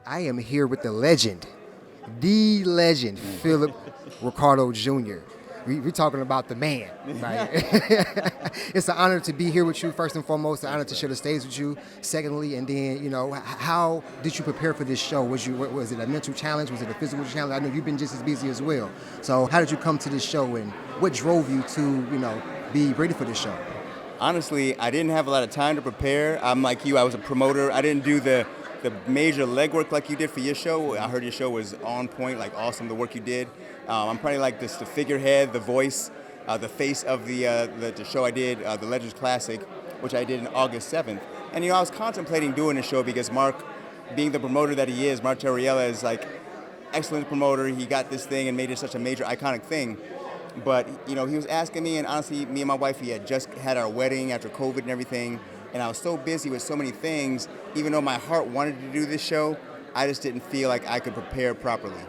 I am here with the legend, Philip Ricardo Jr. We're talking about the man, right? It's an honor to be here with you, first and foremost, an honor to share the stage with you. Secondly, and then, how did you prepare for this show? Was it a mental challenge? Was it a physical challenge? I know you've been just as busy as well. So how did you come to this show, and what drove you to, be ready for this show? Honestly, I didn't have a lot of time to prepare. I'm like you, I was a promoter. I didn't do the major legwork like you did for your show. I heard your show was on point, like awesome, the work you did. I'm probably like the figurehead, the voice, the face of the show I did, the Legends Classic, which I did on August 7th. And I was contemplating doing the show because Mark, being the promoter that he is, Mark Terriella is like excellent promoter. He got this thing and made it such a major iconic thing. But, he was asking me, and honestly, me and my wife, we had just had our wedding after COVID and everything, and I was so busy with so many things, even though my heart wanted to do this show, I just didn't feel like I could prepare properly.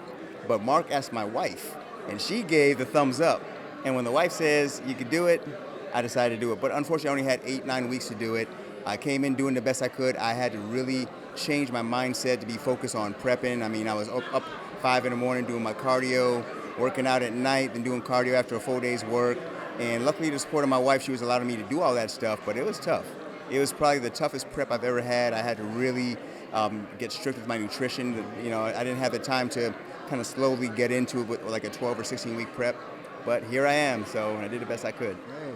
But Mark asked my wife, and she gave the thumbs up. And when the wife says you could do it, I decided to do it. But unfortunately, I only had 8-9 weeks to do it. I came in doing the best I could. I had to really change my mindset to be focused on prepping. I mean, I was up 5 in the morning doing my cardio, working out at night, then doing cardio after a full day's work. And luckily, the support of my wife, she was allowing me to do all that stuff, but it was tough. It was probably the toughest prep I've ever had. I had to really get strict with my nutrition. I didn't have the time to kind of slowly get into it with like a 12 or 16 week prep, but here I am, so I did the best I could. Hey.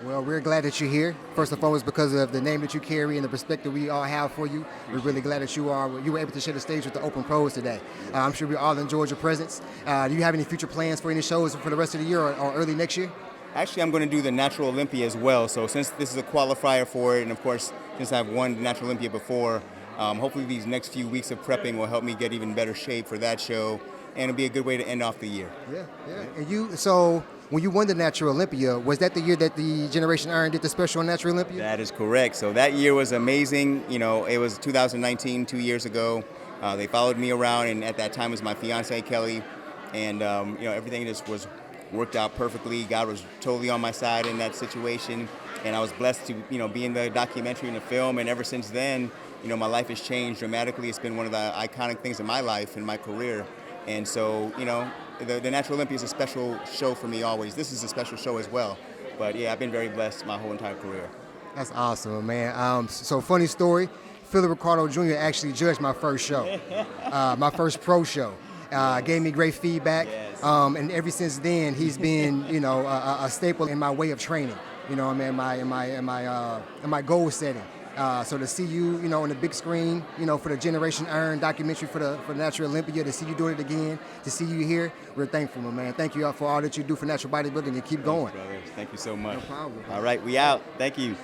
Well, we're glad that you're here. First and foremost, because of the name that you carry and the perspective we all have for you. We're really glad that you were able to share the stage with the Open Pros today. I'm sure we all enjoyed your presence. Do you have any future plans for any shows for the rest of the year or early next year? Actually, I'm going to do the Natural Olympia as well. So since this is a qualifier for it, and of course, since I've won the Natural Olympia before, hopefully these next few weeks of prepping will help me get even better shape for that show, and it'll be a good way to end off the year. Yeah. And so when you won the Natural Olympia, was that the year that the Generation Iron did the special on Natural Olympia? That is correct. So that year was amazing. It was 2019, 2 years ago. They followed me around, and at that time it was my fiance Kelly, and everything just was worked out perfectly. God was totally on my side in that situation, and I was blessed to be in the documentary and the film. And ever since then, my life has changed dramatically. It's been one of the iconic things in my life and my career. And so the Natural Olympia is a special show for me always. This is a special show as well. But yeah, I've been very blessed my whole entire career. That's awesome, man. So funny story. Philip Ricardo Jr. actually judged my first show, my first pro show. Gave me great feedback, Yes. And ever since then he's been, a staple in my way of training. In my goal setting. So to see you, on the big screen, for the Generation Iron documentary for the Natural Olympia, to see you doing it again, to see you here, we're thankful, my man. Thank you for all that you do for natural bodybuilding, and keep going. Thanks, brothers. Thank you so much. No problem. All right, we out. Thank you.